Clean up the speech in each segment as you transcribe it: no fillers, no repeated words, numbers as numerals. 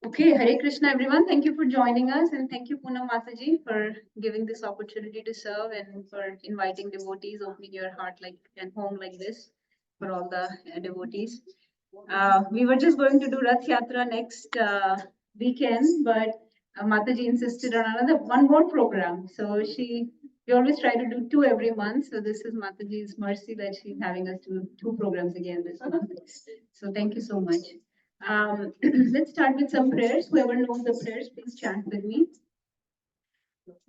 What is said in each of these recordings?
Okay, Hare Krishna, everyone. Thank you for joining us, and thank you, Poonam Mataji, for giving this opportunity to serve and for inviting devotees, opening your heart like and home like this for all the devotees. We were just going to do Rath Yatra next weekend, but Mataji insisted on another one more program. So we always try to do two every month. So this is Mataji's mercy that she's having us do two programs again this month. So thank you so much. Let's start with some prayers. Whoever knows the prayers, please chant with me.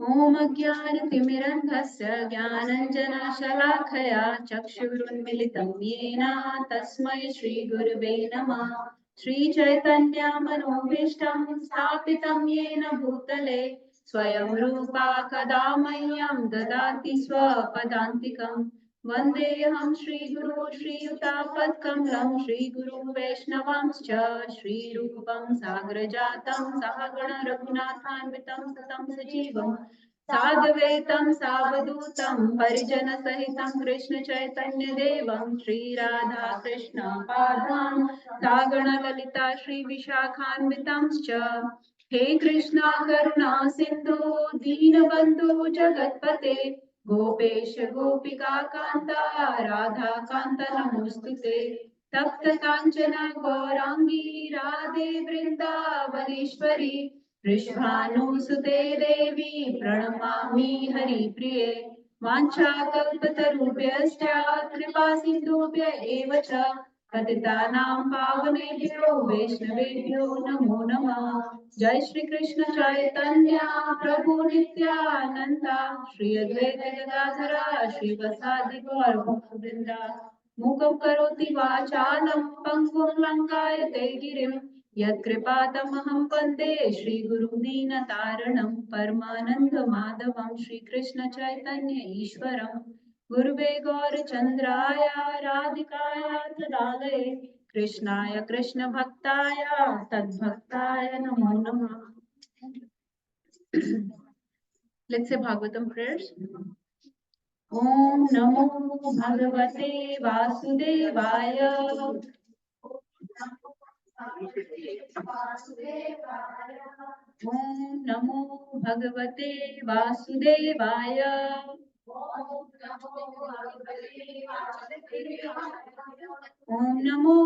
ॐ अज्ञानतिमिरन्धस्य ज्ञानञ्जनशलाखया चक्षुरुन्मिलितं येन तस्मै श्रीगुरुवे नमः। श्रीचैतन्यमनोभीष्टं स्थापितं येन भूतले स्वयं रूपा कदा मह्यं ददाति स्वपदान्तिकम्। वन्देऽहं श्रीगुरो श्रीयुतापत्कमलं श्रीगुरुं वैष्णवांश्च श्रीरूपं साग्रजातं सहगण रघुनाथान्वितं सतं सजीवम् साद्वैतं सावधूतं परिजनसहितं कृष्ण चैतन्य देवं श्रीराधा कृष्ण पादान् सागण ललिता श्रीविशाखान्वितंश्च। हे कृष्णा करुणा सिन्धु दीनबन्धु जगत्पते गोपेश गोपिका कान्ता राधा कान्त नमोऽस्तुते। तप्त काञ्चन गौराङ्गी राधे वृन्दावनेश्वरी वृषभानुसुते देवी प्रणमामि हरिप्रिये। वाञ्छाकल्पतरुभ्यश्च कृपा सिन्धुभ्य एव च पतितानां पावनेभ्यो वैष्णवेभ्यो नमो नमः। जय श्री कृष्ण चैतन्य प्रभु नित्यानंद श्री अद्वैत गदाधर श्रीवासादि गौर भक्तवृंद। मूकं करोति वाचालं पंगुं लङ्घयते गिरिं यत्कृपातमहं वन्दे श्रीगुरुं दीनतारणं परमानन्दमाधवं श्रीकृष्ण चैतन्य ईश्वरं गुरुवे गौरचन्द्राय राधिकाय तदालये कृष्णाय कृष्ण भक्ताय तद्भक्ताय नमो नमः। Let's say Bhagavatam prayers. Om Namo Bhagavate Vasudevaya. Om Namo Bhagavate Vasudevaya. Om Namo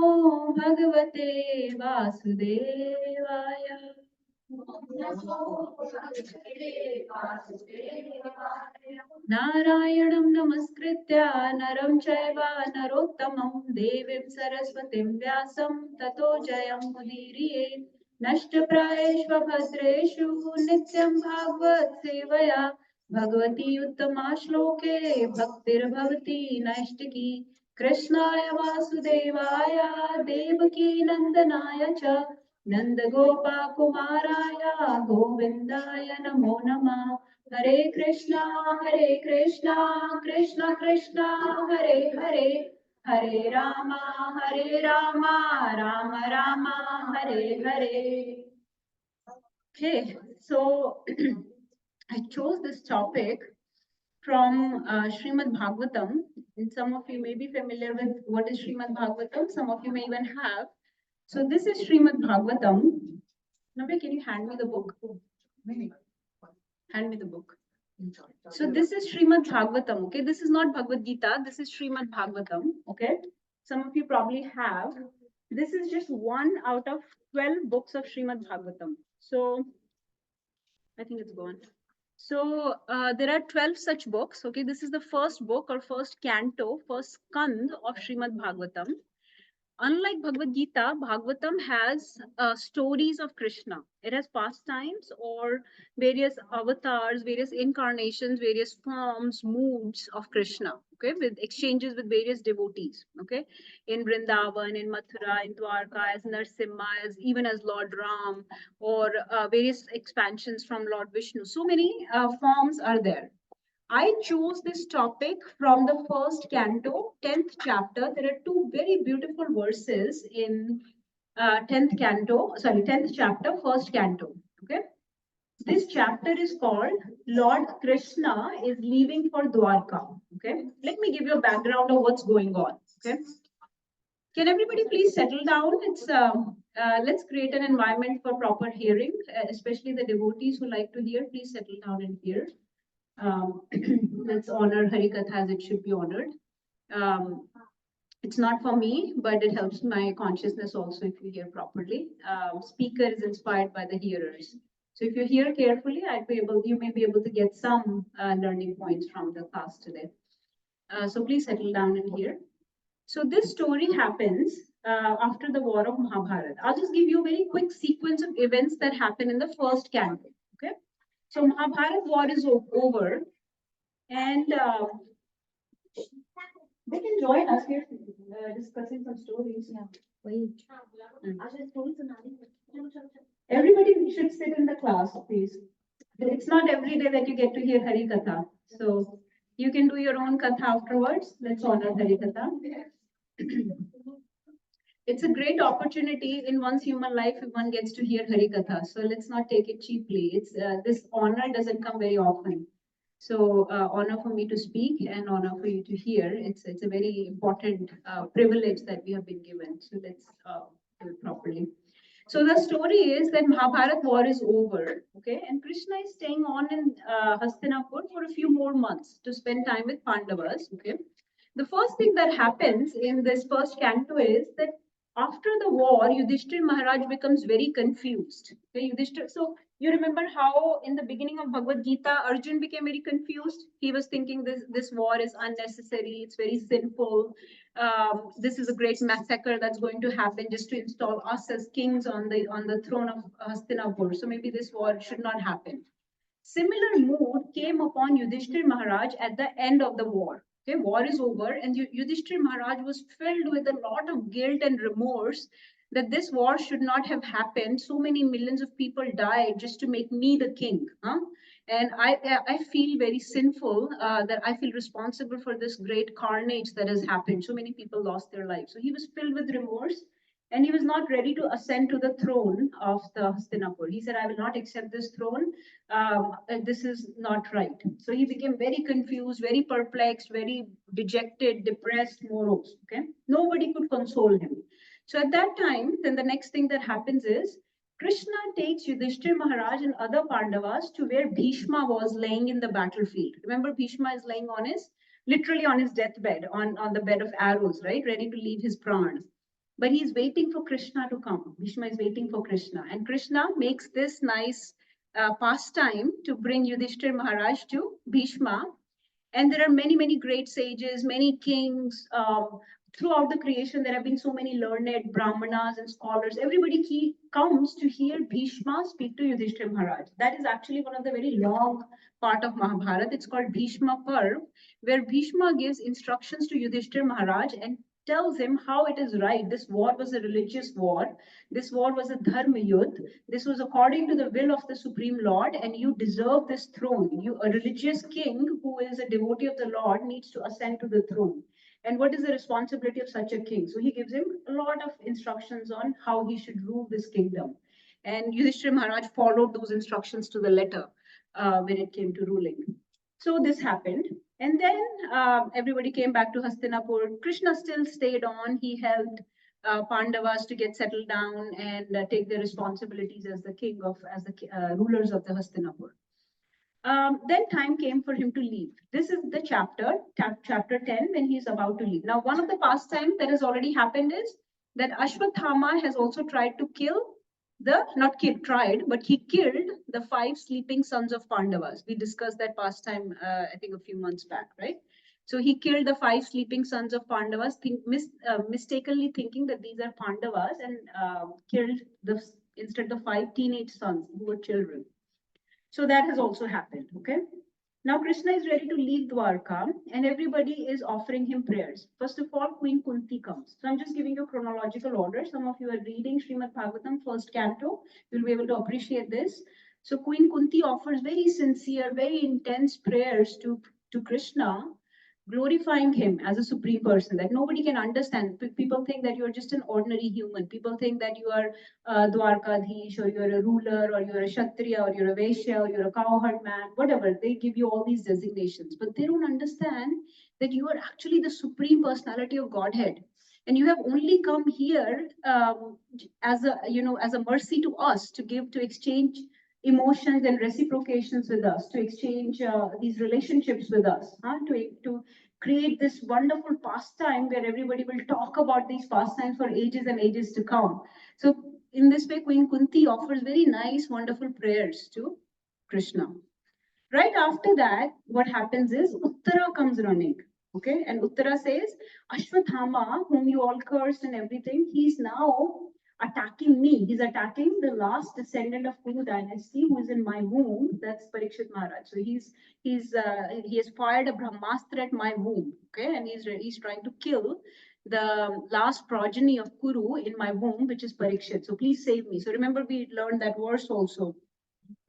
Bhagavate Vasudevaya. नारायणं नमस्कृत्य नरं चैव नरोत्तमं देवीं सरस्वतीं व्यासं ततो जयमुदीरयेत्। नष्टप्रायेष्वभद्रेषु नित्यं भागवत सेवया भगवती उत्तमा श्लोके भक्तिर्भवति नैष्टिकी। कृष्णाय वासुदेवाय देवकी नन्दनाय च नन्दगोपाकुमाराय गोविन्दाय नमो नमः। हरे Krishna Krishna Krishna Hare Hare Hare Ram Ram Ram Hare Hare. Okay, so I chose this topic from Srimad Bhagavatam. And some of you may be familiar with what is Srimad Bhagavatam. Some of you may even have. So this is Srimad Bhagavatam. Nabhi, can you hand me the book? Hand me the book. So this is Srimad Bhagavatam. Okay, this is not Bhagavad Gita. This is Srimad Bhagavatam. Okay, some of you probably have. This is just one out of 12 books of Srimad Bhagavatam. So I think it's gone. So there are 12 such books. Okay, this is the first book or first canto, first skand of Srimad Bhagavatam. Unlike Bhagavad Gita, Bhagavatam has stories of Krishna. It has pastimes or various avatars, various incarnations, various forms, moods of Krishna. Okay, with exchanges with various devotees. Okay, in Vrindavan, in Mathura, in Dwarka, as Narsimha, as even as Lord Ram, or various expansions from Lord Vishnu. So many forms are there. I chose this topic from the first canto, 10th chapter. There are two very beautiful verses in 10th canto, sorry, 10th chapter, first canto. Okay. This chapter is called Lord Krishna is leaving for Dwarka. Okay. Let me give you a background of what's going on. Okay. Can everybody please settle down? Let's create an environment for proper hearing, especially the devotees who like to hear. Please settle down and hear. Let's honor Harikatha as it should be honored. It's not for me, but it helps my consciousness also if you hear properly. Speaker is inspired by the hearers. So if you hear carefully, you may be able to get some learning points from the class today. So please settle down and hear. So this story happens after the war of Mahabharata. I'll just give you a very quick sequence of events that happen in the first canto. Okay, so Mahabharata war is over, and they can join us here discussing some stories. Yeah. Everybody should sit in the class, please. It's not every day that you get to hear Hari Katha. So you can do your own Katha afterwards. Let's honor Hari Katha. It's a great opportunity in one's human life if one gets to hear Hari Katha. So let's not take it cheaply. It's this honor doesn't come very often. So honor for me to speak and honor for you to hear. It's a very important privilege that we have been given. So let's do it properly. So the story is that Mahabharata war is over, okay, and Krishna is staying on in Hastinapur for a few more months to spend time with Pandavas, okay. The first thing that happens in this first canto is that after the war, Yudhishthir Maharaj becomes very confused. Okay, Yudhishthir, so you remember how in the beginning of Bhagavad Gita, Arjun became very confused. He was thinking this war is unnecessary, it's very sinful. This is a great massacre that's going to happen just to install us as kings on the throne of Hastinapur. So maybe this war should not happen. Similar mood came upon Yudhishthir Maharaj at the end of the war. Okay, war is over, and Yudhishthir Maharaj was filled with a lot of guilt and remorse that this war should not have happened. So many millions of people died just to make me the king. Huh? And I feel very sinful that I feel responsible for this great carnage that has happened. So many people lost their lives. So he was filled with remorse, and he was not ready to ascend to the throne of the Hastinapur. He said, I will not accept this throne. This is not right. So he became very confused, very perplexed, very dejected, depressed, morose. Okay, nobody could console him. So at that time, then the next thing that happens is Krishna takes Yudhishthir Maharaj and other Pandavas to where Bhishma was laying in the battlefield. Remember, Bhishma is laying literally on his deathbed, on the bed of arrows, right, ready to leave his pran. But he's waiting for Krishna to come. Bhishma is waiting for Krishna, and Krishna makes this nice pastime to bring Yudhishthir Maharaj to Bhishma. And there are many, many great sages, many kings. Throughout the creation, there have been so many learned brahmanas and scholars. Everybody comes to hear Bhishma speak to Yudhishthir Maharaj. That is actually one of the very long part of Mahabharata. It's called Bhishma Parv, where Bhishma gives instructions to Yudhishthir Maharaj and tells him how it is right. This war was a religious war. This war was a dharma yudh. This was according to the will of the Supreme Lord, and you deserve this throne. You, a religious king who is a devotee of the Lord, needs to ascend to the throne. And what is the responsibility of such a king? So he gives him a lot of instructions on how he should rule this kingdom. And Yudhishthira Maharaj followed those instructions to the letter when it came to ruling. So this happened. And then everybody came back to Hastinapur. Krishna still stayed on. He helped Pandavas to get settled down and take their responsibilities as the rulers of the Hastinapur. Then time came for him to leave. This is the chapter 10, when he is about to leave. Now, one of the pastimes that has already happened is that Ashwathama has also tried to kill but he killed the 5 sleeping sons of Pandavas. We discussed that pastime, I think, a few months back, right? So he killed the 5 sleeping sons of Pandavas, mistakenly thinking that these are Pandavas, and killed instead the 5 teenage sons who were children. So that has also happened, okay? Now Krishna is ready to leave Dwarka, and everybody is offering him prayers. First of all, Queen Kunti comes. So I'm just giving you chronological order. Some of you are reading Srimad Bhagavatam, first canto. You'll be able to appreciate this. So Queen Kunti offers very sincere, very intense prayers to Krishna, glorifying him as a supreme person that nobody can understand. People think that you're just an ordinary human. People think that you are Dwarkadhish, or you're a ruler, or you're a Kshatriya, or you're a Vaishya, or you're a cowherd man, whatever. They give you all these designations, but they don't understand that you are actually the supreme personality of Godhead. and you have only come here as a, as a mercy to us, to give, to exchange emotions and reciprocations with us, to exchange these relationships with us, to create this wonderful pastime where everybody will talk about these pastimes for ages and ages to come. So in this way, Queen Kunti offers very nice, wonderful prayers to Krishna. Right after that, what happens is Uttara comes running. Okay, and Uttara says, Ashwathama, whom you all cursed and everything, he's now attacking me. He's attacking the last descendant of Kuru dynasty who is in my womb. That's Parikshit Maharaj. So he has fired a Brahmastra at my womb. Okay, and he's trying to kill the last progeny of Kuru in my womb, which is Parikshit. So please save me. So remember, we learned that verse also.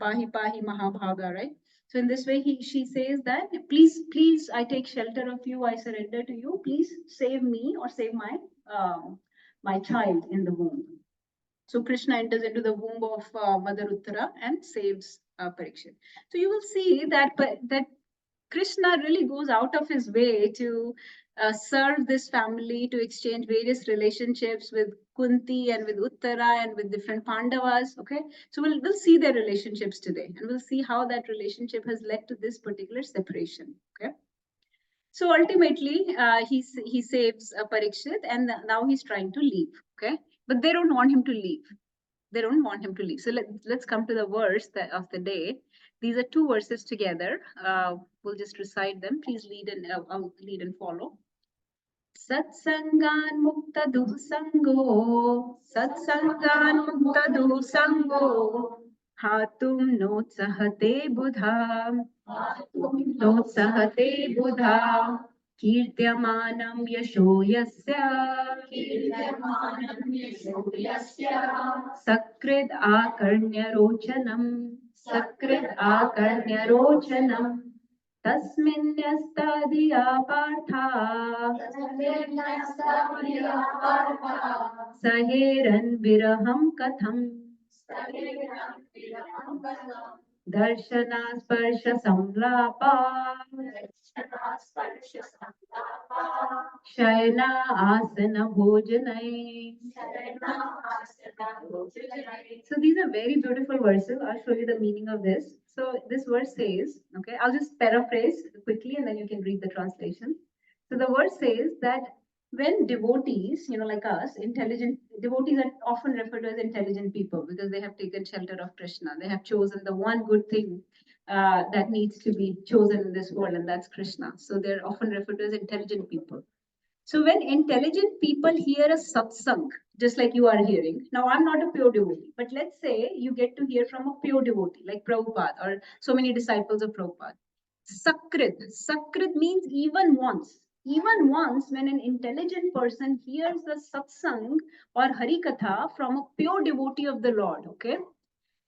Pahi Pahi Mahabhaga, right? So in this way, she says that, please, I take shelter of you, I surrender to you. Please save me or save my child in the womb. So Krishna enters into the womb of Mother Uttara and saves Parikshit. So you will see that Krishna really goes out of his way to serve this family, to exchange various relationships with Kunti and with Uttara and with different Pandavas. Okay, so we'll see their relationships today, and we'll see how that relationship has led to this particular separation. Okay, so ultimately he saves Parikshit, and now he's trying to leave. Okay, but they don't want him to leave. They don't want him to leave. So let's come to the verse of the day. These are two verses together. We'll just recite them. Please lead and follow. Satsangan mukta dusango, satsangan mukta dusango, hatum notsahate buddha, notsahate buddha, kirtyamanam yasho yasya, sakrid akarnya rochanam, sakrid akarnya rochanam, तस्मिन्यस्तादिया Partha सहेरन् विरहं कथम् दर्शना स्पर्श संलापा शयना आसन भोजनैः. So these are very beautiful verses. I'll show you the meaning of this. So this verse says, okay, I'll just paraphrase quickly and then you can read the translation. So the verse says that when devotees, like us, intelligent devotees are often referred to as intelligent people because they have taken shelter of Krishna. They have chosen the one good thing that needs to be chosen in this world, and that's Krishna. So they're often referred to as intelligent people. So when intelligent people hear a satsang, just like you are hearing, now I'm not a pure devotee, but let's say you get to hear from a pure devotee like Prabhupada or so many disciples of Prabhupada. Sakrit means even once. Even once when an intelligent person hears the satsang or harikatha from a pure devotee of the Lord, okay,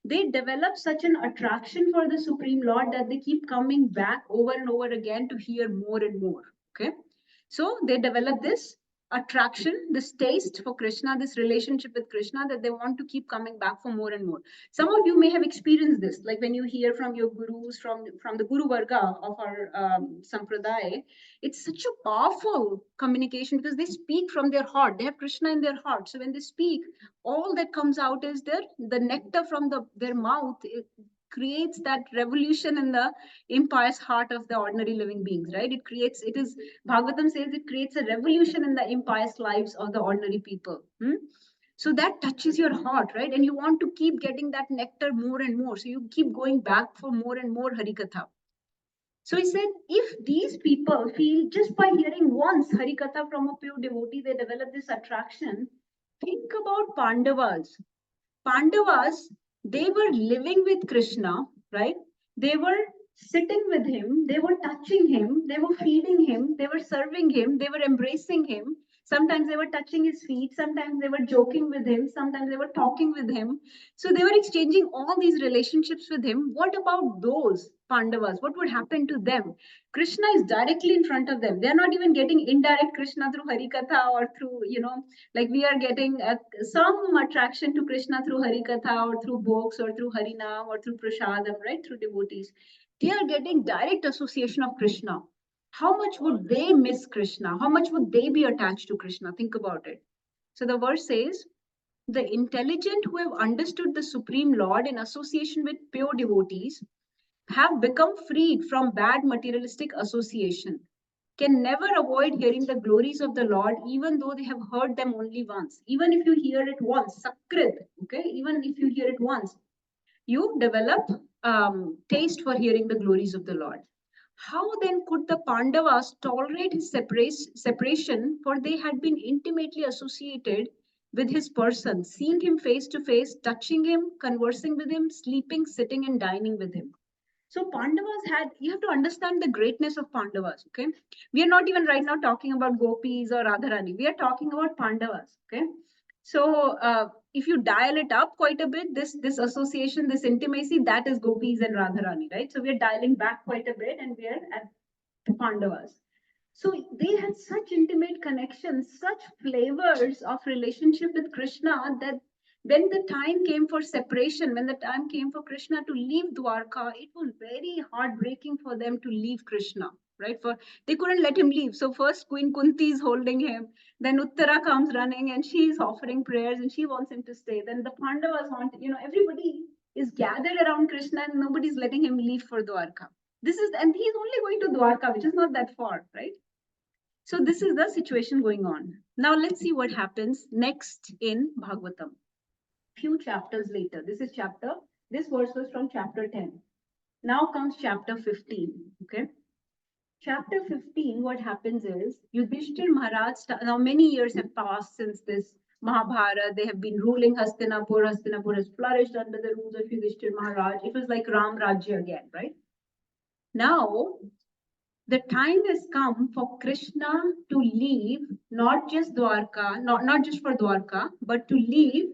they develop such an attraction for the Supreme Lord that they keep coming back over and over again to hear more and more, okay. So they develop this attraction, this taste for Krishna, this relationship with Krishna that they want to keep coming back for more and more. Some of you may have experienced this, like when you hear from your gurus, from the Guru Varga of our Sampradaya, it's such a powerful communication because they speak from their heart. They have Krishna in their heart. So when they speak, all that comes out is the nectar from their mouth. It creates that revolution in the impious heart of the ordinary living beings, right? Bhagavatam says it creates a revolution in the impious lives of the ordinary people. So that touches your heart, right? And you want to keep getting that nectar more and more. So you keep going back for more and more Harikatha. So he said, if these people feel just by hearing once Harikatha from a pure devotee, they develop this attraction. Think about Pandavas. Pandavas, they were living with Krishna, right? They were sitting with him, they were touching him, they were feeding him, they were serving him, they were embracing him. Sometimes they were touching his feet, sometimes they were joking with him, sometimes they were talking with him. So they were exchanging all these relationships with him. What about those Pandavas? What would happen to them? Krishna is directly in front of them. They're not even getting indirect Krishna through Harikatha or through, like we are getting some attraction to Krishna through Harikatha or through books or through Harinam or through Prasadam, right? Through devotees. They are getting direct association of Krishna. how much would they miss Krishna? How much would they be attached to Krishna? Think about it. So the verse says, the intelligent who have understood the Supreme Lord in association with pure devotees have become freed from bad materialistic association, can never avoid hearing the glories of the Lord, even though they have heard them only once. Even if you hear it once, Sakrit, okay, even if you hear it once, you develop taste for hearing the glories of the Lord. How then could the Pandavas tolerate his separation, for they had been intimately associated with his person, seeing him face to face, touching him, conversing with him, sleeping, sitting, and dining with him? So Pandavas had, you have to understand the greatness of Pandavas, okay? We are not even right now talking about gopis or Radharani. We are talking about Pandavas, okay? So if you dial it up quite a bit, this association, this intimacy, that is gopis and Radharani, right? So we are dialing back quite a bit and we are at the Pandavas. So they had such intimate connections, such flavors of relationship with Krishna, that when the time came for separation, when the time came for Krishna to leave Dwarka, it was very heartbreaking for them to leave Krishna, right? For they couldn't let him leave. So first Queen Kunti is holding him, then Uttara comes running and she's offering prayers and she wants him to stay. Then the Pandavas want, everybody is gathered around Krishna and nobody's letting him leave for Dwarka. And he's only going to Dwarka, which is not that far, right? So this is the situation going on. Now let's see what happens next in Bhagavatam. Few chapters later, this verse was from chapter 10. Now comes chapter 15, okay? Chapter 15, what happens is, Yudhishthir Maharaj, now many years have passed since this Mahabharata, they have been ruling Hastinapur. Hastinapur has flourished under the rules of Yudhishthir Maharaj. It was like Ram Rajya again, right? Now, the time has come for Krishna to leave not just Dwarka, not just for Dwarka, but to leave.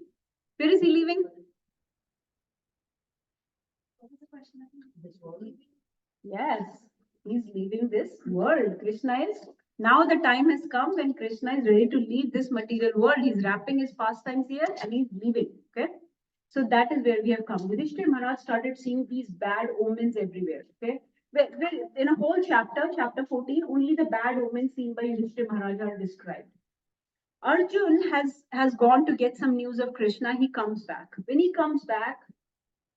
Where is he leaving? Yes, he's leaving this world. Krishna is, now the time has come when Krishna is ready to leave this material world. He's wrapping his pastimes here and he's leaving. Okay. So that is where we have come. Yudhishthir Maharaj started seeing these bad omens everywhere. Okay. Well, in a whole chapter 14, only the bad omens seen by Yudhishthir Maharaj are described. Arjun has gone to get some news of Krishna. He comes back. When he comes back,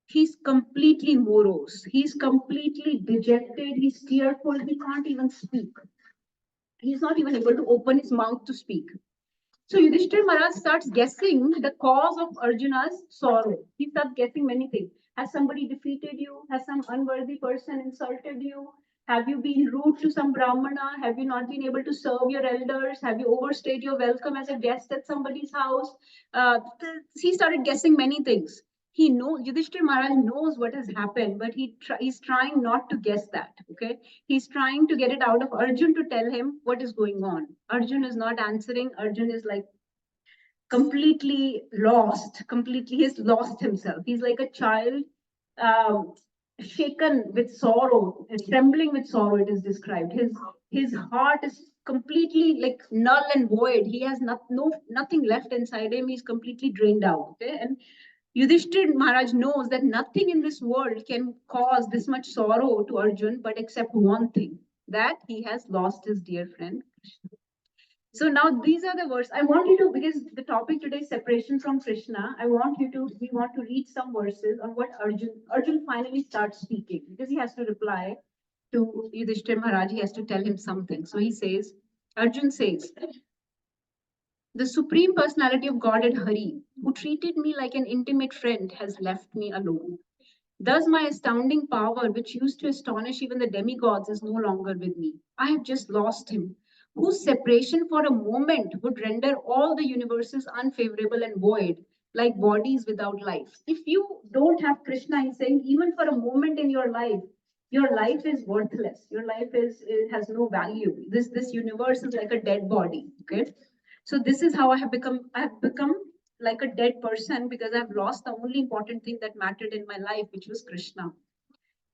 he's completely morose. He's completely dejected. He's tearful. He can't even speak. He's not even able to open his mouth to speak. So Yudhishthir Maharaj starts guessing the cause of Arjuna's sorrow. He starts guessing many things. Has somebody defeated you? Has some unworthy person insulted you? Have you been rude to some Brahmana? Have you not been able to serve your elders? Have you overstayed your welcome as a guest at somebody's house? He started guessing many things. He knows, Yudhishthir Maharaj knows what has happened, but he's trying not to guess that. Okay, he's trying to get it out of Arjun to tell him what is going on. Arjun is not answering. Arjun is like completely lost. Completely, he's lost himself. He's like a child, um, shaken with sorrow, trembling with sorrow. It is described. His heart is completely like null and void. He has nothing left inside him. He's completely drained out. Okay, and Yudhishthir Maharaj knows that nothing in this world can cause this much sorrow to Arjun, but except one thing, that he has lost his dear friend Krishna. So now these are the words. I want you to, because the topic today is separation from Krishna, we want to read some verses on what Arjun finally starts speaking, because he has to reply to Yudhishthir Maharaj, he has to tell him something. So he says, Arjun says, the Supreme Personality of Godhead Hari, who treated me like an intimate friend, has left me alone. Thus, my astounding power, which used to astonish even the demigods, is no longer with me. I have just lost him, whose separation for a moment would render all the universes unfavorable and void, like bodies without life. If you don't have Krishna, he's saying, even for a moment in your life is worthless. Your life has no value. This universe is like a dead body. Okay, so this is how I have become. I have become like a dead person because I've lost the only important thing that mattered in my life, which was Krishna.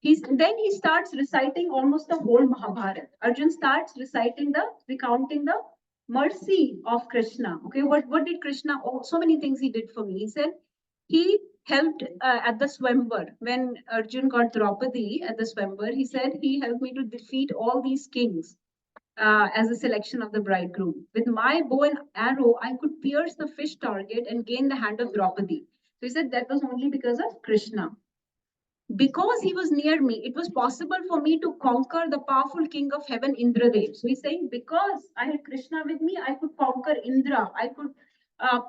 Then he starts reciting almost the whole Mahabharata. Arjun starts recounting the mercy of Krishna. Okay, what did Krishna? Oh, so many things he did for me. He said he helped at the Swamvar when Arjun got Draupadi at the Swamvar. He said he helped me to defeat all these kings. as a selection of the bridegroom. With my bow and arrow, I could pierce the fish target and gain the hand of Draupadi. So he said that was only because of Krishna. Because he was near me, it was possible for me to conquer the powerful king of heaven, Indradev. So he's saying, because I had Krishna with me, I could conquer Indra. I could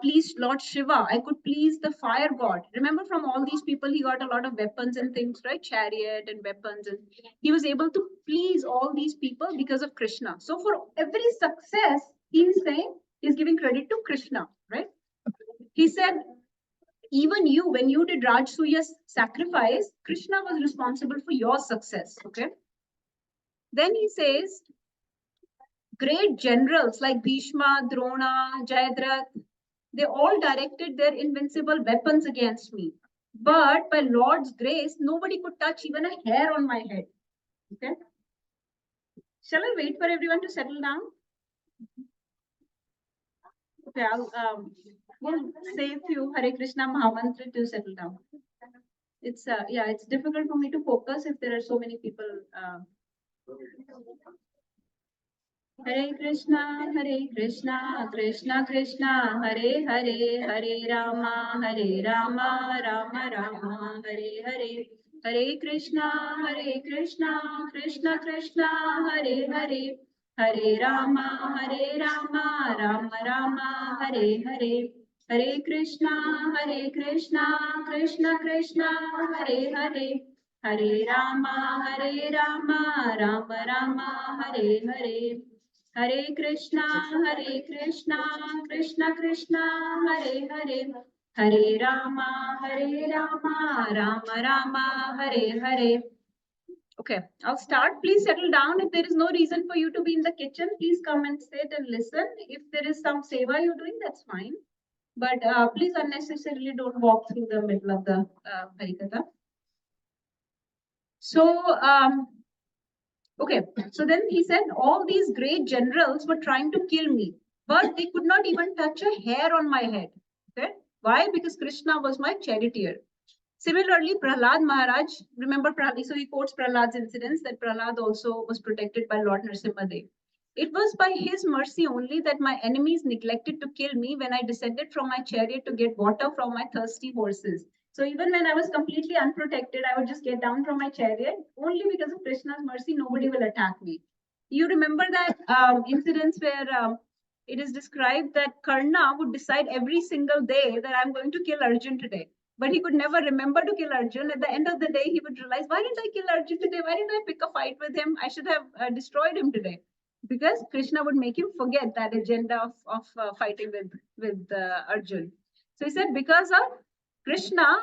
please Lord Shiva. I could please the fire god. Remember, from all these people, he got a lot of weapons and things, right? Chariot and weapons. And he was able to please all these people because of Krishna. So for every success, he's saying, he's giving credit to Krishna, right? He said, even you, when you did Rajsuya's sacrifice, Krishna was responsible for your success. Okay. Then he says, great generals like Bhishma, Drona, Jayadratha, they all directed their invincible weapons against me. But by Lord's grace, nobody could touch even a hair on my head. Okay. Shall I wait for everyone to settle down? Okay, we'll say a few Hare Krishna Mahamantra to settle down. It's it's difficult for me to focus if there are so many people. Hare Krishna, Krishna Krishna, Hare Hare, Hare Rama, Rama Rama, Hare Hare. Hare Krishna, Krishna Krishna, Hare Hare, Hare Rama, Rama Rama, Hare Hare. Hare Krishna, Krishna Krishna, Hare Hare. Hare Rama, Rama Rama, Hare Hare. Hare Krishna, Krishna Krishna, Hare Hare. Hare Rama, Rama Rama, Hare Hare. Okay, I'll start. Please settle down. If there is no reason for you to be in the kitchen, please come and sit and listen. If there is some seva you're doing, that's fine. But please unnecessarily don't walk through the middle of the Harikatha. So, okay, so then he said, all these great generals were trying to kill me, but they could not even touch a hair on my head. Okay? Why? Because Krishna was my charioteer. Similarly, Prahlad Maharaj, remember Prahlad, so he quotes Prahlad's incidents that Prahlad also was protected by Lord Nrsimhadev. It was by his mercy only that my enemies neglected to kill me when I descended from my chariot to get water from my thirsty horses. So even when I was completely unprotected, I would just get down from my chariot. Only because of Krishna's mercy, nobody will attack me. You remember that incidents where it is described that Karna would decide every single day that I'm going to kill Arjun today. But he could never remember to kill Arjun. At the end of the day, he would realize, why didn't I kill Arjun today? Why didn't I pick a fight with him? I should have destroyed him today. Because Krishna would make him forget that agenda of fighting with Arjun. So he said, because of Krishna,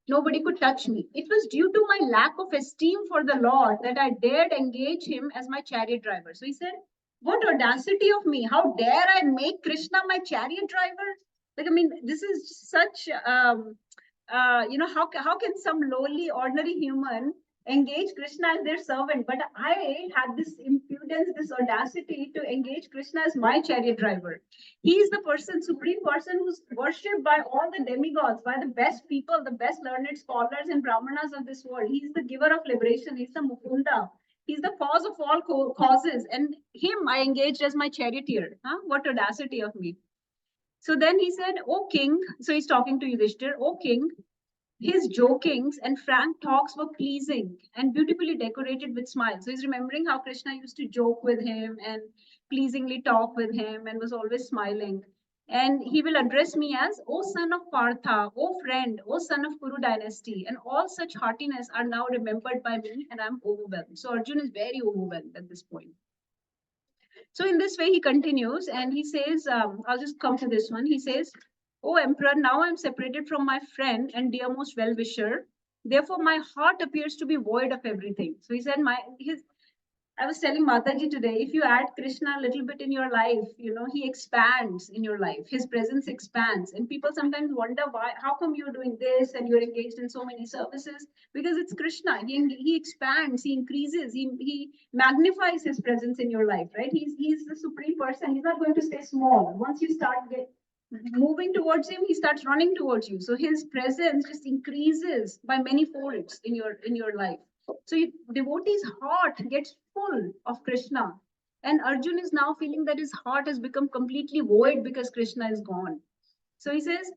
nobody could touch me. It was due to my lack of esteem for the Lord that I dared engage him as my chariot driver. So he said, what audacity of me. How dare I make Krishna my chariot driver? Like, I mean, this is such, how can some lowly, ordinary human engage Krishna as their servant? But I had this impudence, this audacity to engage Krishna as my chariot driver. He is the person, supreme person, who's worshipped by all the demigods, by the best people, the best learned scholars and brahmanas of this world. He's the giver of liberation. He's the Mukunda. He's the cause of all causes. And him I engaged as my charioteer. Huh? What audacity of me. So then he said, O king, so he's talking to Yudhishthir, O king, his jokings and frank talks were pleasing and beautifully decorated with smiles. So he's remembering how Krishna used to joke with him and pleasingly talk with him and was always smiling. And he will address me as, O son of Partha, O friend, O son of Kuru dynasty. And all such heartiness are now remembered by me and I'm overwhelmed. So Arjun is very overwhelmed at this point. So in this way, he continues and he says, I'll just come to this one. He says, O Emperor, now I'm separated from my friend and dearmost well-wisher. Therefore, my heart appears to be void of everything. So he said, I was telling Mataji today, if you add Krishna a little bit in your life, he expands in your life. His presence expands. And people sometimes wonder why, how come you're doing this and you're engaged in so many services? Because it's Krishna. He expands, he increases, he magnifies his presence in your life, right? He's the supreme person. He's not going to stay small. Once you start moving towards him, he starts running towards you. So his presence just increases by many folds in your life. So devotee's heart gets full of Krishna. And Arjun is now feeling that his heart has become completely void because Krishna is gone. So he says,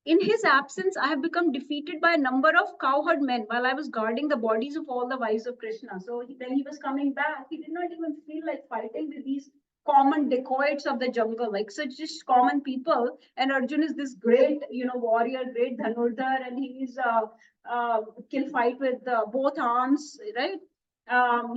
in his absence, I have become defeated by a number of cowherd men while I was guarding the bodies of all the wives of Krishna. So when he was coming back, he did not even feel like fighting with these common dacoits of the jungle, like such just common people. And Arjun is this great, warrior, great Dhanurdhar, and he's can fight with both arms, right?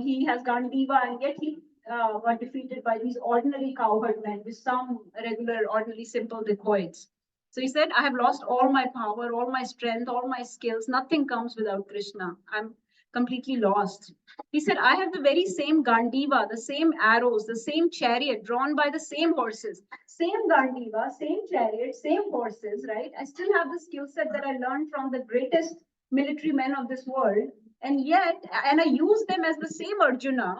He has Gandiva, and yet he got defeated by these ordinary cowherd men with some regular, ordinary, simple dacoits. So he said, I have lost all my power, all my strength, all my skills. Nothing comes without Krishna. I'm completely lost. He said, I have the very same Gandiva, the same arrows, the same chariot drawn by the same horses. Same Gandiva, same chariot, same horses, right? I still have the skill set that I learned from the greatest military men of this world. And I use them as the same Arjuna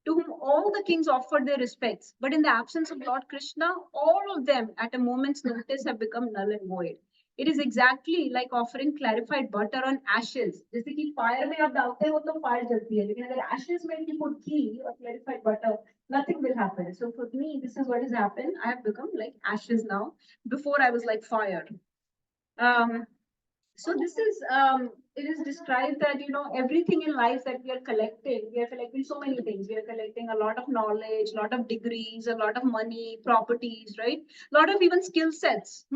to whom all the kings offered their respects. But in the absence of Lord Krishna, all of them at a moment's notice have become null and void. It is exactly like offering clarified butter on ashes. जैसे कि fire में आप डालते हो तो fire जलती है, लेकिन अगर ashes में you put ghee or clarified butter, nothing will happen. So for me, this is what has happened. I have become like ashes now. Before I was like fire. Um, so this is it is described that everything in life that we are collecting so many things. We are collecting a lot of knowledge, a lot of degrees, a lot of money, properties, right? A lot of even skill sets,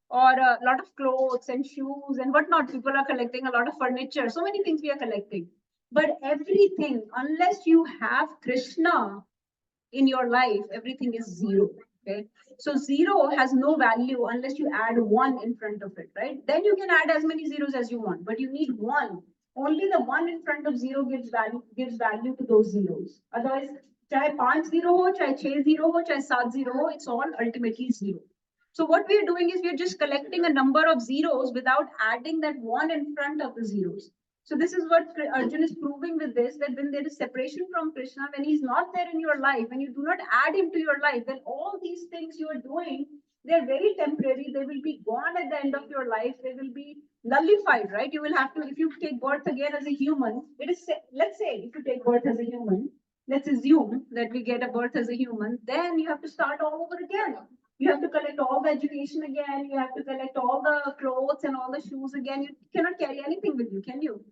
or a lot of clothes and shoes and whatnot. People are collecting a lot of furniture. So many things we are collecting, but everything, unless you have Krishna in your life, everything is zero. Okay. So zero has no value unless you add one in front of it, right? Then you can add as many zeros as you want, but you need one. Only the one in front of zero gives value to those zeros. Otherwise, चाहे 5 zero हो, चाहे 6 zero हो, चाहे 7 zero हो, it's all ultimately zero. So what we are doing is we are just collecting a number of zeros without adding that one in front of the zeros. So this is what Arjun is proving with this, that when there is separation from Krishna, when he's not there in your life, when you do not add him to your life, then all these things you are doing, they're very temporary. They will be gone at the end of your life. They will be nullified, right? You will have to, if you take birth again as a human, let's say if you take birth as a human, let's assume that we get a birth as a human, then you have to start all over again. You have to collect all the education again. You have to collect all the clothes and all the shoes again. You cannot carry anything with you, can you?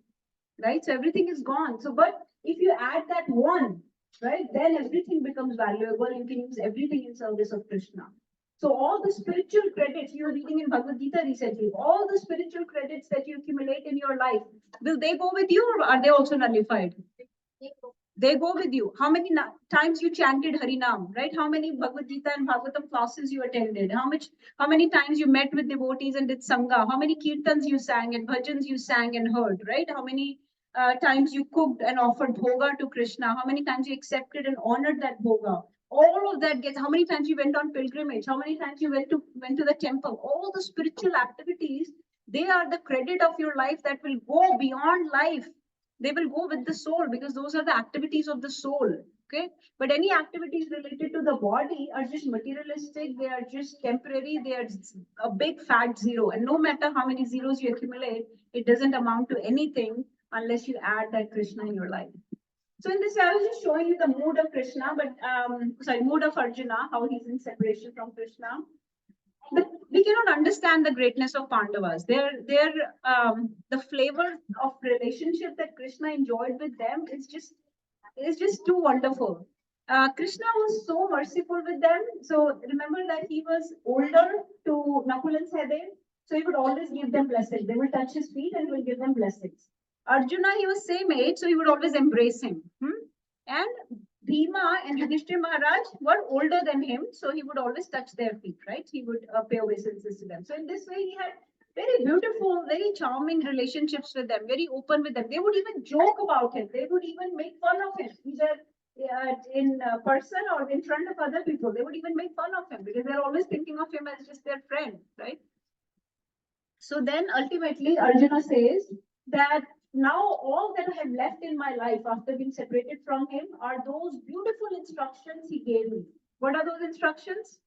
Right? So everything is gone. So, but if you add that one, right, then everything becomes valuable. You can use everything in service of Krishna. So all the spiritual credits you are reading in Bhagavad Gita recently, all the spiritual credits that you accumulate in your life, will they go with you or are they also nullified? They go with you. How many times you chanted Harinam, right? How many Bhagavad Gita and Bhagavatam classes you attended? How many times you met with devotees and did Sangha? How many kirtans you sang and bhajans you sang and heard, right? How many times you cooked and offered bhoga to Krishna? How many times you accepted and honored that bhoga? All of that gets, how many times you went on pilgrimage? How many times you went to the temple? All the spiritual activities, they are the credit of your life that will go beyond life. They will go with the soul because those are the activities of the soul. Okay. But any activities related to the body are just materialistic. They are just temporary. They are a big fat zero. And no matter how many zeros you accumulate, it doesn't amount to anything unless you add that Krishna in your life. So in this, I was just showing you the mood of Krishna, mood of Arjuna, how he's in separation from Krishna. But we cannot understand the greatness of Pandavas. The flavor of relationship that Krishna enjoyed with them is just too wonderful. Krishna was so merciful with them. So remember that he was older to Nakul and Sahadev. So he would always give them blessings. They would touch his feet and he will give them blessings. Arjuna, he was same age, so he would always embrace him. And Bhima and Yudhishthir Maharaj were older than him, so he would always touch their feet, right? He would pay obeisances to them. So in this way, he had very beautiful, very charming relationships with them, very open with them. They would even joke about him. They would even make fun of him, either in person or in front of other people. They would even make fun of him because they're always thinking of him as just their friend, right? So then ultimately, Arjuna says that now all that I have left in my life after being separated from him are those beautiful instructions he gave me. What are those instructions?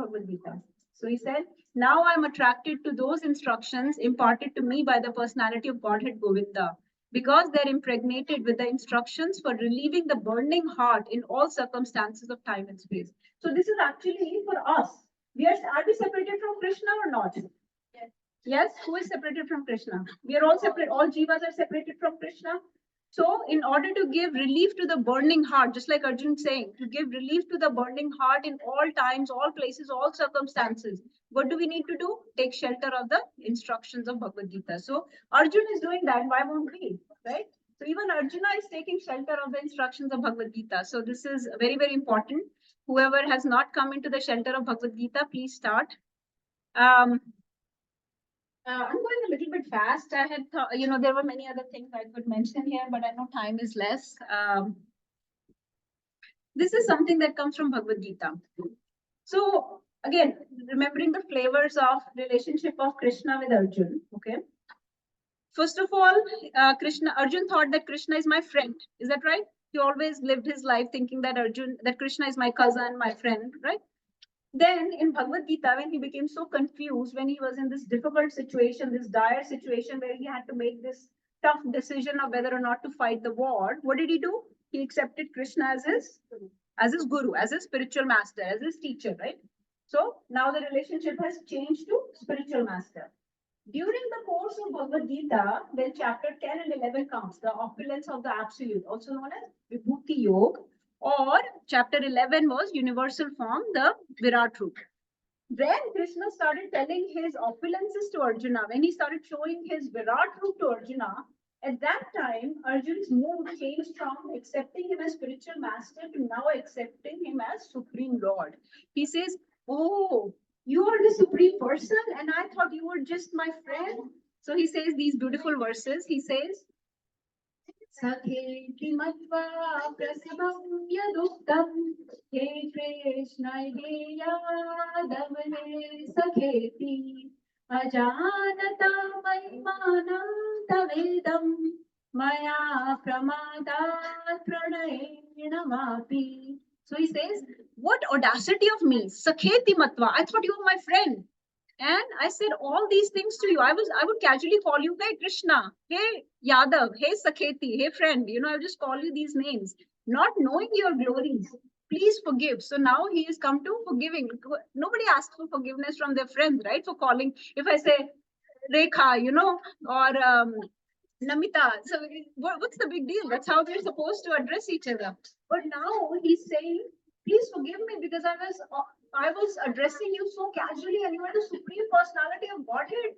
Bhagavad Gita. So he said, now I'm attracted to those instructions imparted to me by the personality of Godhead Govinda, because they're impregnated with the instructions for relieving the burning heart in all circumstances of time and space. So this is actually for us. Are we separated from Krishna or not? Yes. Yes, who is separated from Krishna? We are all separate. All jivas are separated from Krishna. So in order to give relief to the burning heart, just like Arjun saying, to give relief to the burning heart in all times, all places, all circumstances, what do we need to do? Take shelter of the instructions of Bhagavad Gita. So Arjun is doing that. Why won't we? Right? So even Arjuna is taking shelter of the instructions of Bhagavad Gita. So this is very, very important. Whoever has not come into the shelter of Bhagavad Gita, please start. I'm going a little bit fast. I had thought, there were many other things I could mention here, but I know time is less. This is something that comes from Bhagavad Gita. So again, remembering the flavors of relationship of Krishna with Arjun. Okay. First of all, Arjun thought that Krishna is my friend. Is that right? He always lived his life thinking that Krishna is my cousin, my friend, right? Then in Bhagavad Gita, when he became so confused, when he was in this difficult situation, this dire situation where he had to make this tough decision of whether or not to fight the war, what did he do? He accepted Krishna as his guru, as his spiritual master, as his teacher, right? So now the relationship has changed to spiritual master. During the course of Bhagavad Gita, when chapter 10 and 11 comes, the opulence of the absolute, also known as Vibhuti Yoga, or chapter 11 was universal form, the Virat Roop. When Krishna started telling his opulences to Arjuna, when he started showing his Virat Roop to Arjuna, at that time, Arjun's mood changed from accepting him as spiritual master to now accepting him as Supreme Lord. He says, oh, you are the Supreme Person, and I thought you were just my friend. So he says these beautiful verses. He says, Saketi matva prasabam yaduktam he Krishna yadavane saketi ajanata maimanam tavedam maya pramadat pranayinamapi. So he says, what audacity of me, Saketi matva, I thought you were my friend. And I said all these things to you. I would casually call you, hey Krishna, hey Yadav, hey Sakheti, hey friend. I would just call you these names, not knowing your glories. Please forgive. So now he has come to forgiving. Nobody asks for forgiveness from their friends, right? For calling. If I say Rekha, or Namita, so what's the big deal? That's how they're supposed to address each other. But now he's saying, please forgive me because I was addressing you so casually, and you are the supreme personality of Godhead.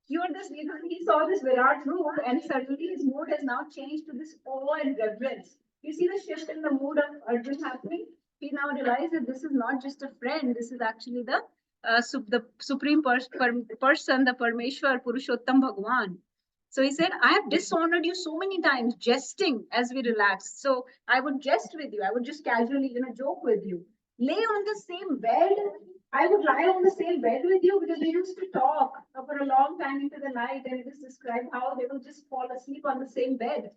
You are this, he saw this Virat Roop, and suddenly his mood has now changed to this awe and reverence. You see the shift in the mood of Arjun happening? He now realized that this is not just a friend, this is actually the supreme person, the Parmeshwar, Purushottam Bhagwan. So he said, I have dishonored you so many times, jesting as we relax. So I would jest with you. I would just casually, joke with you. Lay on the same bed. I would lie on the same bed with you because they used to talk for a long time into the night, and it is described how they would just fall asleep on the same bed.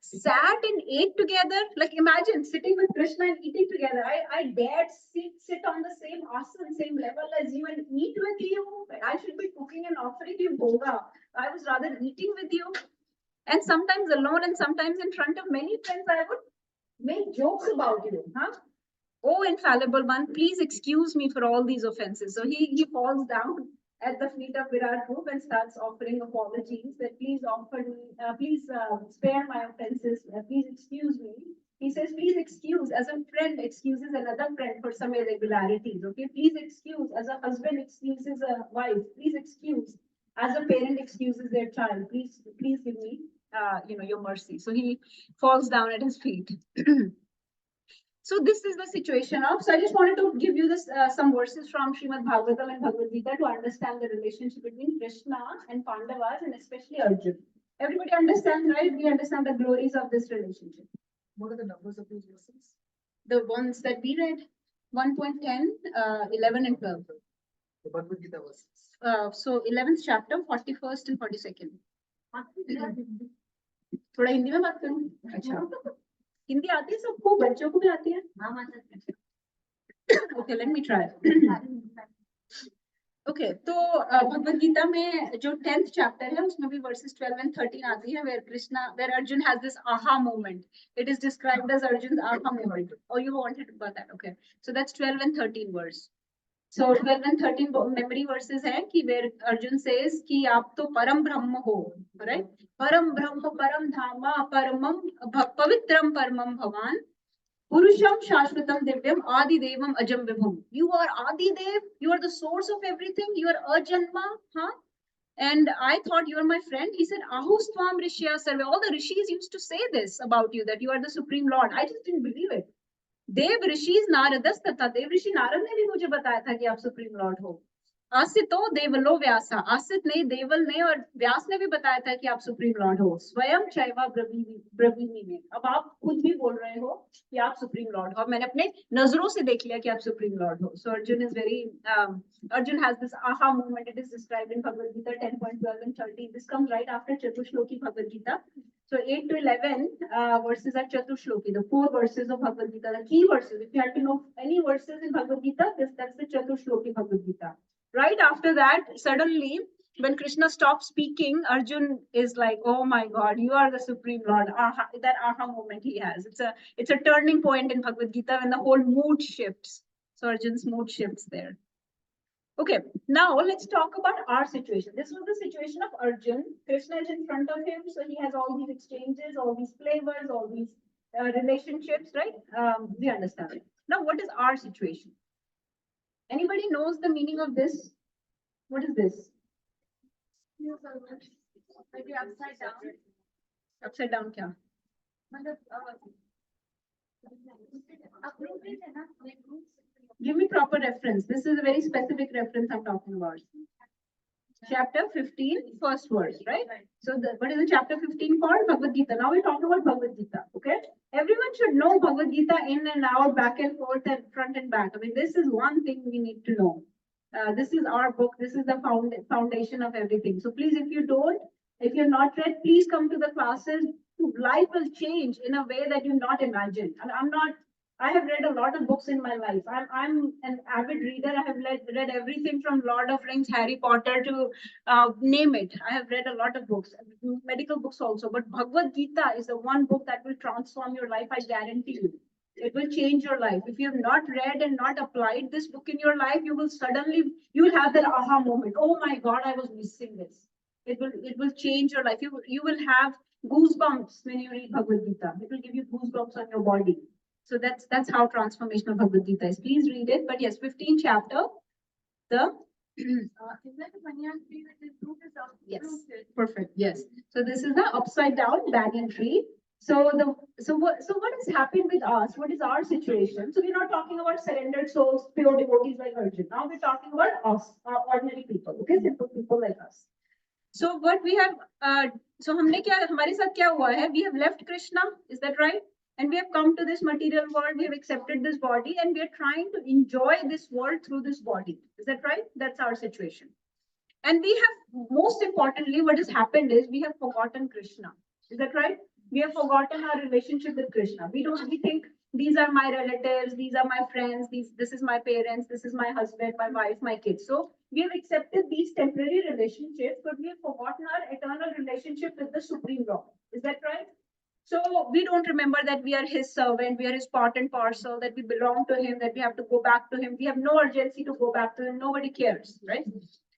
Sat and ate together. Like imagine sitting with Krishna and eating together. I dared sit on the same asana, same level as you and eat with you. I should be cooking and offering you bhoga. I was rather eating with you. And sometimes alone and sometimes in front of many friends, I would make jokes about you. Huh? Oh, infallible one, please excuse me for all these offenses. So he falls down at the feet of Virat Roop and starts offering apologies that please spare my offenses, please excuse me. He says, please excuse, as a friend excuses another friend for some irregularities, okay? Please excuse, as a husband excuses a wife. Please excuse, as a parent excuses their child. Please give me, your mercy. So he falls down at his feet. So this is the situation of, so I just wanted to give you this some verses from Srimad Bhagavatam and Bhagavad Gita to understand the relationship between Krishna and Pandavas and especially Arjuna. Everybody understand, right? We understand the glories of this relationship. What are the numbers of these verses? The ones that we read, 1.10, 11 and 12. The Bhagavad Gita verses. So 11th chapter, 41st and 42nd. थोड़ा हिंदी में बात करूं? अच्छा हिंदी आती है सबको, बच्चों को भी आती है? Okay, let me try. Okay, तो भगवद गीता में जो 10th chapter है उसमें भी verses 12 and 13 आती है where Arjun has this aha moment. It is described as Arjun's aha moment. Oh, you wanted about that? Okay, so that's 12 and 13 verse. So 12 and 13 memory verses है कि where Arjun says कि आप तो परम ब्रह्म हो, right? परम ब्रह्म परम धामा परमम पवित्रम परमम भवान Purusham Shashvatam Divyam Adi Devam Ajam Vibhum. You are Adi Dev, you are the source of everything, you are Ajanma, huh? And I thought you are my friend. He said, Ahustvam Rishya Sarve. All the rishis used to say this about you, that you are the Supreme Lord. I just didn't believe it. Dev Rishis Naradas Tata. Dev Rishi Narad ने भी मुझे बताया था कि आप Supreme Lord हो. आसितो देवलो व्यासा. आसित ने देवल ने और व्यास ने भी बताया था कि आप सुप्रीम लॉर्ड हो. स्वयं चैवा ब्रवीमी में. अब आप खुद भी बोल रहे हो कि आप सुप्रीम लॉर्ड हो. मैंने अपने नजरों से देख लिया कि आप सुप्रीम लॉर्ड हो. So Arjun is very Arjun has this aha moment. It is described in Bhagavad Gita 10.12 and 13. This comes right after Chatushloki Bhagavad Gita. So 8 to 11 verses are Chatushloki, the 4 verses of Bhagavad Gita, the key verses. If you have to know any verses in Bhagavad Gita, that's the Chatushloki Bhagavad Gita. Right after that, suddenly, when Krishna stops speaking, Arjun is like, "Oh my God, you are the Supreme Lord." Aha, that aha moment he has. It's a turning point in Bhagavad Gita when the whole mood shifts. So Arjun's mood shifts there. Okay, now let's talk about our situation. This was the situation of Arjun. Krishna is in front of him, so he has all these exchanges, all these flavors, all these relationships, right? We understand it. Now, what is our situation? Anybody knows the meaning of this? What is this? Maybe upside down. Upside down क्या? Give me proper reference. This is a very specific reference I'm talking about. Chapter 15, first verse, right? So what is the chapter 15 for? Bhagavad Gita. Now we're talking about Bhagavad Gita, okay? Everyone should know Bhagavad Gita in and out, back and forth, and front and back. I mean, this is one thing we need to know. This is our book. This is the foundation of everything. So please, if you're not read, please come to the classes. Life will change in a way that you not imagine. And I have read a lot of books in my life. I'm an avid reader. I have read everything from Lord of Rings, Harry Potter to name it. I have read a lot of books, medical books also. But Bhagavad Gita is the one book that will transform your life. I guarantee you. It will change your life. If you have not read and not applied this book in your life, you will have that aha moment. Oh my God, I was missing this. It will change your life. You will have goosebumps when you read Bhagavad Gita. It will give you goosebumps on your body. So that's how transformation of Bhagavad Gita is. Please read it. But yes, 15th chapter. Is that the banyan tree with its root is up? Yes, perfect. Yes. So this is the upside down banyan tree. So what has happened with us? What is our situation? So we're not talking about surrendered souls, pure devotees like Arjun. Now we're talking about us, ordinary people, okay, simple people like us. So what we have, so हमारे साथ क्या हुआ है? We have left Krishna. Is that right? And we have come to this material world, we have accepted this body, and we are trying to enjoy this world through this body. Is that right? That's our situation. And we have, most importantly, what has happened is we have forgotten Krishna. Is that right? We have forgotten our relationship with Krishna. We think these are my relatives, these are my friends, this is my parents, this is my husband, my wife, my kids. So we have accepted these temporary relationships, but we have forgotten our eternal relationship with the Supreme Lord. Is that right? So we don't remember that we are his servant, we are his part and parcel, that we belong to him, that we have to go back to him. We have no urgency to go back to him. Nobody cares, right?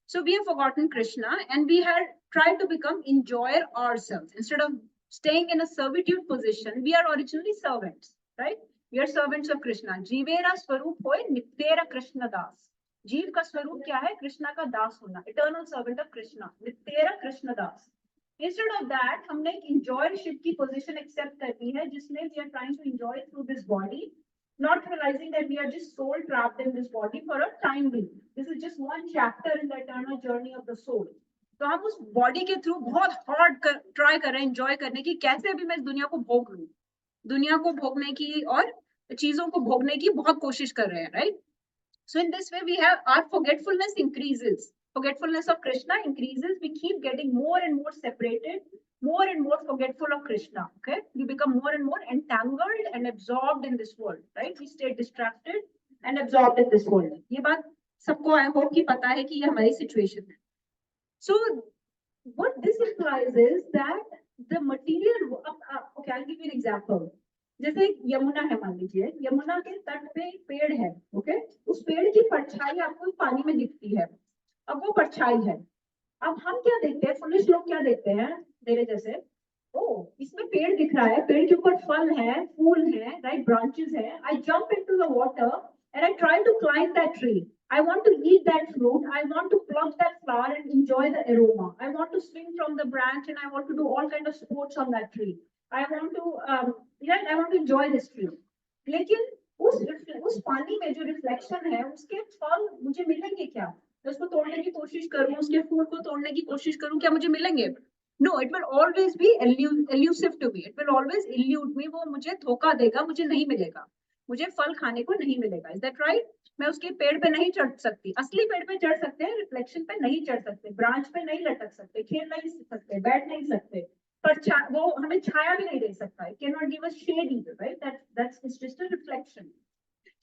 So we have forgotten Krishna and we had tried to become enjoyer ourselves. Instead of staying in a servitude position, we are originally servants, right? We are servants of Krishna. Jivera swarup hoy nityera Krishna das. Jeev ka swarup kya hai? Krishna ka das hona. Eternal servant of Krishna. Nityera Krishna das. Instead of that, हमने एक enjoyership की position accept कर ली है, जिसमें we are trying to enjoy through this body, not realizing that we are just soul trapped in this body for a time being. This is just one chapter in the eternal journey of the soul. तो हम उस body के through बहुत hard try कर रहे हैं enjoy करने की, कैसे भी मैं इस दुनिया को भोग लूं, दुनिया को भोगने की और चीजों को भोगने की बहुत कोशिश कर रहे हैं, right? So in this way, we have our forgetfulness increases. Forgetfulness of Krishna increases. We keep getting more and more separated, more and more forgetful of Krishna. Okay, we become more and more entangled and absorbed in this world. Right? We stay distracted. and absorbed in this folder. ये बात सबको I hope कि पता है कि ये हमारी situation है. So what this implies is that the material, okay, I'll give you an example. जैसे यमुना है, मान लीजिए यमुना के तट पे एक पेड़ है, ओके, उस पेड़ की परछाई आपको पानी में दिखती है. अब वो परछाई है. अब हम क्या देखते हैं, फुलिश लोग क्या देखते हैं मेरे जैसे, ओ इसमें पेड़ दिख रहा है, पेड़ के ऊपर फल है, फूल है, राइट, ब्रांचेस है. I jump into the water and I try to climb that tree. I want to eat that fruit. I want to pluck that flower and enjoy the aroma. I want to swing from the branch and I want to do all kind of sports on that tree. I want to, I want to enjoy this tree. लेकिन उस पानी में जो reflection है, उसके फल मुझे मिलेंगे क्या? उसको तोड़ने की कोशिश करूं, उसके फूल को तोड़ने की कोशिश करूं, क्या मुझे मिलेंगे? No, it will always be elusive to me. It will always elude me. वो मुझे धोखा देगा, मुझे नहीं मिलेगा, मुझे फल खाने को नहीं मिलेगा. Is that right? मैं उसके पेड़ पे नहीं चढ़ सकती. असली पेड़ पे चढ़ सकते हैं, रिफ्लेक्शन पे नहीं चढ़ सकते, ब्रांच पे नहीं लटक सकते, खेल नहीं सकते, बैठ नहीं सकते, पर वो हमें छाया भी नहीं दे सकता. It cannot give us shade either, right? That's it's just a reflection.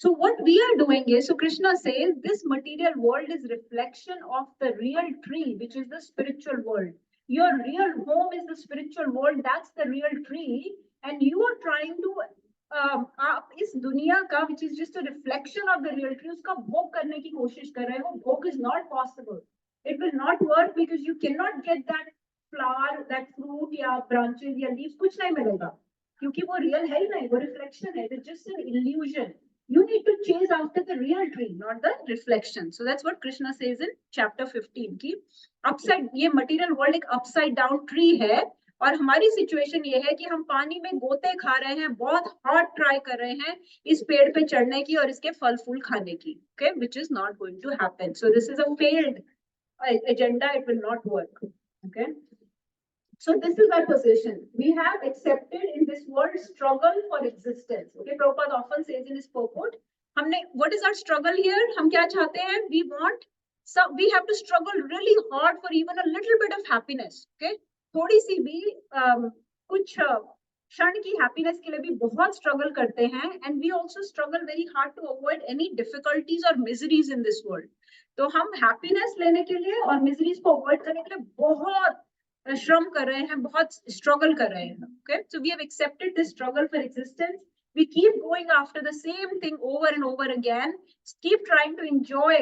So what we are doing is, so Krishna says this material world is reflection of the real tree, which is the spiritual world. Your real home is the spiritual world. That's the real tree, and you are trying to आप इस दुनिया का which is just a reflection of the real tree, उसका भोग करने की कोशिश कर रहे हो. भोग is not possible. It will not work because you cannot get that flower, that fruit या branches या leaves, कुछ नहीं मिलेगा क्योंकि वो real है ही नहीं, वो reflection है. It's just an illusion. You need to chase after the real tree, not the reflection. So that's what Krishna says in chapter 15 कि upside, ये material world एक upside down tree है. और हमारी सिचुएशन ये है कि हम पानी में गोते खा रहे हैं, बहुत हार्ड ट्राई कर रहे हैं इस पेड़ पे चढ़ने की और इसके फल फूल खाने की, okay, which is not going to happen. So this is a failed agenda. It will not work. Okay. So this is our position. We have accepted in this world struggle for existence. Okay, Prabhupada often says in his purport, हमने, what is our struggle here? हम क्या चाहते हैं? We want, so we have to struggle really hard for even a little bit of happiness. Okay. थोड़ी सी भी कुछ क्षण की हैप्पीनेस के लिए भी बहुत स्ट्रगल करते हैं. And we also struggle very hard to avoid any difficulties और मिजरीज इन दिस वर्ल्ड. तो हम हैप्पीनेस लेने के लिए और मिजरीज को अवॉइड करने के लिए बहुत श्रम कर रहे हैं, बहुत स्ट्रगल कर रहे हैं. Okay, so we have accepted this struggle for existence. We keep going after the same thing over and over again. Keep trying to enjoy.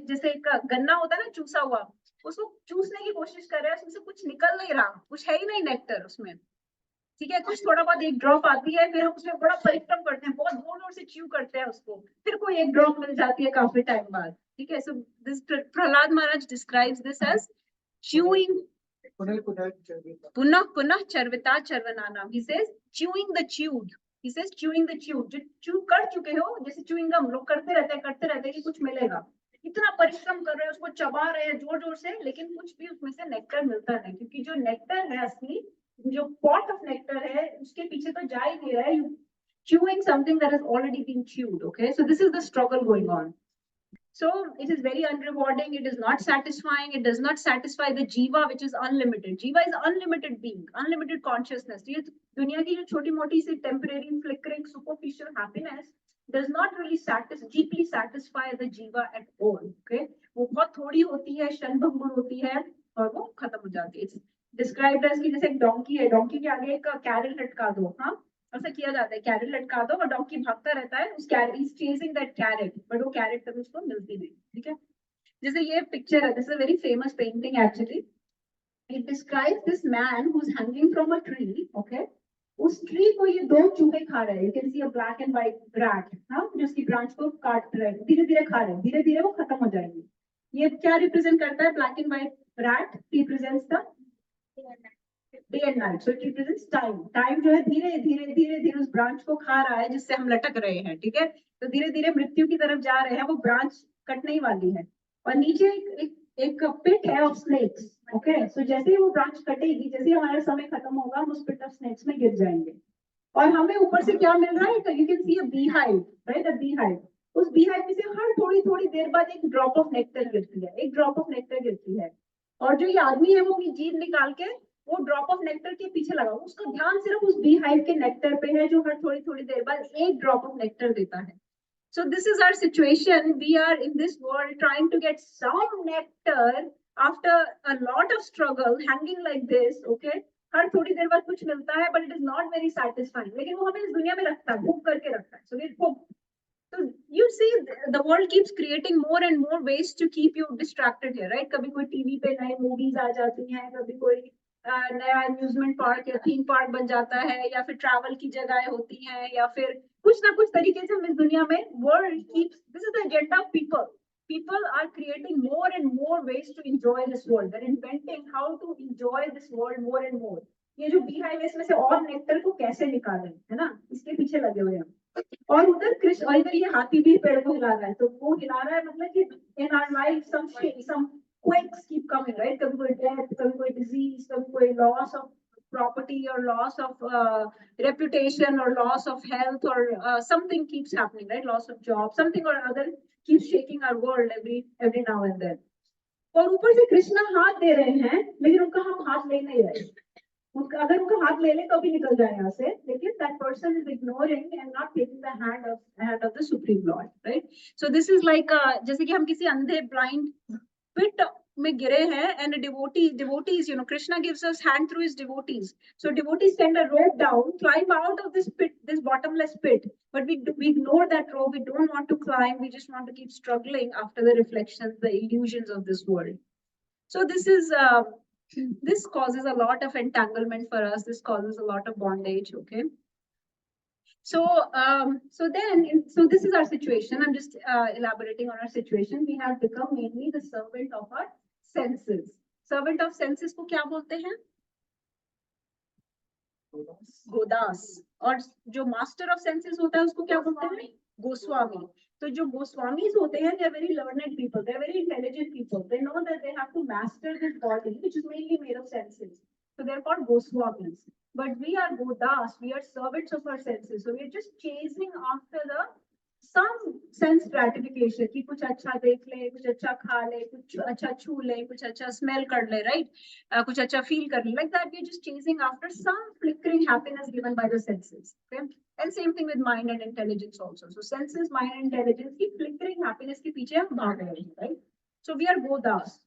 जैसे एक गन्ना होता है ना चूसा हुआ, उसको चूसने की कोशिश कर रहे हैं, उसमें कुछ निकल नहीं रहा, कुछ है ही नहीं नेक्टर उसमें. ठीक है, कुछ थोड़ा बहुत एक ड्रॉप आती है, फिर हम उसमें बड़ा परिश्रम करते हैं, बहुत जोर जोर से च्यू करते हैं उसको, फिर कोई एक ड्रॉप मिल जाती है काफी टाइम बाद. ठीक है, so this Prahlad Maharaj describes this as chewing पुनः पुनः चर्विता चर्वनानाम. He says chewing the chewed. He says chewing the chewed. जो च्यू कर चुके हो, जैसे च्यूइंग गम लोग करते रहते हैं कि कुछ मिलेगा, इतना परिश्रम कर रहे हैं, उसको चबा रहे हैं जोर जोर से, लेकिन कुछ भी उसमें से नेक्टर मिलता नहीं, क्योंकि जो नेक्टर है असली, जो पॉट ऑफ नेक्टर है, उसके पीछे तो जा ही नहीं रहा है. Chewing something that has already been chewed. Okay, so this is the struggle going on. So it is very unrewarding. It is not satisfying. It does not satisfy the jiva, which is unlimited. Jiva is unlimited being, unlimited consciousness. ये दुनिया की जो छोटी मोटी सी temporary, flickering, superficial happiness does not really deeply satisfy the jiva at all. Okay, वो बहुत थोड़ी होती है, क्षणभंगुर होती है और वो खत्म हो जाती है. It's described as कि जैसे एक डोंकी है, डोंकी के आगे एक कैरल लटका दो, हाँ ऐसा किया जाता है, कैरेट लटका दो और डोंकी भागता रहता है, उस carrot is chasing that carrot, but वो कैरेट कभी उसको मिलती नहीं. ठीक है, जैसे ये पिक्चर है, this is a very famous painting actually. It describes this man who is hanging from a tree. Okay, उस ट्री को ये दो चूहे खा रहे हैं. You can see a black and white rat, हाँ, जो उसकी ब्रांच को काट रहे हैं, धीरे धीरे खा रहे हैं, धीरे धीरे वो खत्म हो जाएंगे. ये क्या रिप्रेजेंट करता है? Black and white rat represents the day and night. So it represents time. Time जो है धीरे धीरे धीरे धीरे उस ब्रांच को खा रहा है जिससे हम लटक रहे हैं. ठीक है, तो धीरे धीरे मृत्यु की तरफ जा रहे हैं, वो ब्रांच कटने ही वाली है. और नीचे एक पिट है ऑफ स्नेक्स. ओके, सो जैसे ही वो ब्रांच कटेगी, जैसे ही हमारा समय खत्म होगा, हम उस पिट ऑफ स्नेक्स में गिर जाएंगे. और हमें ऊपर से क्या मिल रहा है? तो you can see a bee hive, right, a bee hive. उस बी हाइव में से हर थोड़ी थोड़ी देर बाद एक ड्रॉप ऑफ नेक्टर गिरती है, एक ड्रॉप ऑफ नेक्टर गिरती है. और जो ये आदमी है, वो अपनी जीभ निकाल के वो ड्रॉप ऑफ नेक्टर के पीछे लगा, उसका ध्यान सिर्फ उस बी हाइव के नेक्टर पे है, जो हर थोड़ी थोड़ी देर बाद एक ड्रॉप ऑफ नेक्टर देता है. So this is our situation. We are in this world trying to get some nectar after a lot of struggle, hanging like this, okay? हर थोड़ी देर बाद कुछ मिलता है, but it is not very satisfying. लेकिन वो हमें इस दुनिया में रखता है, hook करके रखता है. So we hook. So you see, the world keeps creating more and more ways to keep you distracted here, right? कभी कोई टीवी पे नए movies आ जाती हैं, कभी कोई नया amusement park या theme park बन जाता है, या फिर travel की जगहें होती हैं, या फिर कुछ ना कुछ तरीके से हम इस दुनिया में world keeps. This is the agenda of people. People are creating more and more ways to enjoy this world. They're inventing how to enjoy this world more and more. ये जो beehive है इसमें से और नेक्टर को कैसे निकालें, है ना? इसके पीछे लगे हुए हैं. और उधर कृष्ण, और इधर ये हाथी भी पेड़ को हिला रहा है. तो वो हिला रहा है मतलब कि in our life some quakes keep coming, right? कभी कोई death, कभी कोई disease, कभी कोई loss of property or loss of reputation or loss of health or something keeps happening, right? Loss of job, something or other keeps shaking our world every now and then. और ऊपर से कृष्णा हाथ दे रहे हैं, लेकिन उनका हम हाथ ले नहीं रहे. अगर उनका हाथ ले ले तो भी निकल जाए यहाँ से, लेकिन that person is ignoring and not taking the hand of the supreme lord, right? So this is like जैसे कि हम किसी अंधे blind pit में गिरे हैं, and devotees, you know, Krishna gives us hand through his devotees. So devotees send a rope down, climb out of this pit, this bottomless pit, but we ignore that rope. We don't want to climb. We just want to keep struggling after the reflections, the illusions of this world. So this is this causes a lot of entanglement for us. This causes a lot of bondage. Okay. So so this is our situation. I'm just elaborating on our situation. We have become mainly the servant of our senses. Servant of senses को क्या बोलते हैं? गोदास. और जो master of senses होता है उसको क्या बोलते हैं? गोस्वामी. So जो Goswamis होते हैं, they are very learned people. They are very intelligent people. They know that they have to master this body, which is mainly made of senses. So they are called Goswamis. But we are Godas. We are servants of our senses. So we are just chasing after some sense gratification. कि कुछ अच्छा देख ले, कुछ अच्छा खा ले, कुछ अच्छा छू ले, कुछ अच्छा smell कर ले, right? कुछ अच्छा feel कर ले. Like that, we are just chasing after some flickering happiness given by the senses. Okay? And same thing with mind and intelligence also. So senses, mind and intelligence की flickering happiness के पीछे हम भाग रहे हैं, right? So we are Godas.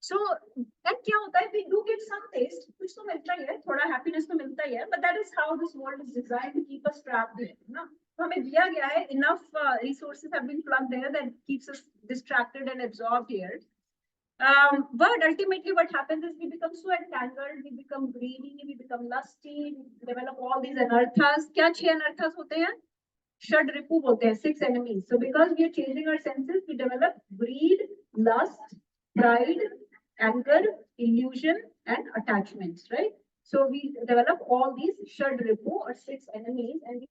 So and क्या होता है? We do get some taste, कुछ तो मिलता ही है, थोड़ा happiness तो मिलता ही है. But that is how this world is designed to keep us trapped here, ना? तो हमें दिया गया है, enough resources have been plugged there that keeps us distracted and absorbed here. But ultimately what happens is we become so entangled, we become greedy, we become lusty, we develop all these anarthas. क्या 6 anarthas होते हैं? Shad ripu बोलते हैं, 6 enemies. So because we are changing our senses, we develop greed, lust, pride, anger, illusion, and attachments, right? So we develop all these shad ripu or 6 enemies, and